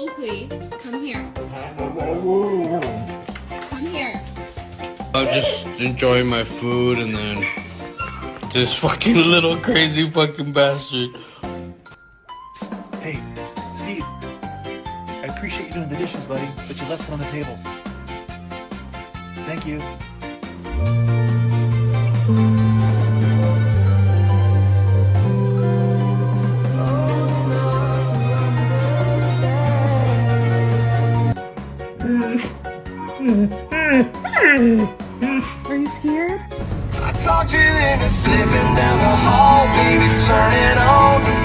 Oakley, come here. Come here. I'm just enjoying my food and then this fucking little crazy fucking bastard. Hey, Steve. I appreciate you doing the dishes, buddy, but you left one on the table. Thank you. Are you scared? I talked you into slipping down the hall, baby, turn it on.